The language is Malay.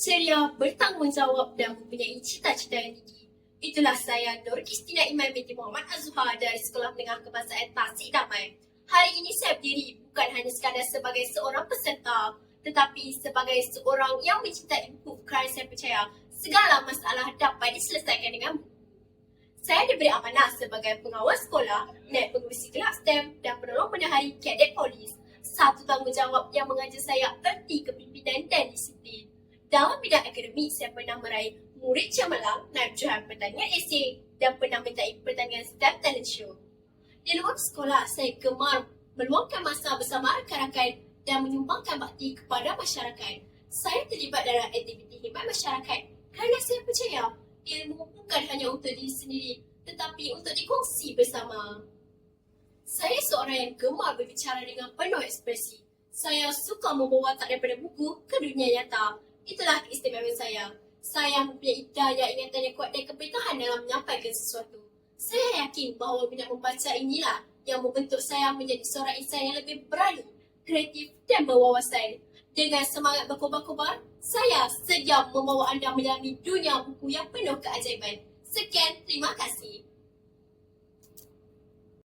ceria, bertanggungjawab dan mempunyai cita-cita yang tinggi. Itulah saya, Nur Kristina Iman binti Muhammad Az-Zuhar dari Sekolah Menengah Kebangsaan Tasik Damai. Hari ini saya berdiri bukan hanya sekadar sebagai seorang peserta, tetapi sebagai seorang yang mencintai buku kerana saya percaya segala masalah dapat diselesaikan dengan buku. Saya diberi amanah sebagai pengawal sekolah, naib pengurusi kelas STEM dan penolong bendahari kadet polis. Satu tanggungjawab yang mengajar saya erti kepimpinan dan disiplin. Dalam bidang akademik, saya pernah meraih murid cemerlang, naib juara pertandingan esei dan pernah menjadi pertandingan STEM talent show. Di luar sekolah, saya gemar meluangkan masa bersama rakan-rakan dan menyumbangkan bakti kepada masyarakat. Saya terlibat dalam aktiviti khidmat masyarakat kerana saya percaya ilmu bukan hanya untuk diri sendiri tetapi untuk dikongsi bersama. Saya seorang yang gemar berbicara dengan penuh ekspresi. Saya suka membawa watak daripada buku ke dunia nyata. Itulah keistimewaan saya. Saya mempunyai daya ingatan yang kuat dan keberkahan dalam menyampaikan sesuatu. Saya yakin bahawa minat membaca inilah yang membentuk saya menjadi seorang insan yang lebih berani, kreatif dan berwawasan. Dengan semangat berkobar-kobar, saya sedia membawa anda menyelami dunia buku yang penuh keajaiban. Sekian, terima kasih.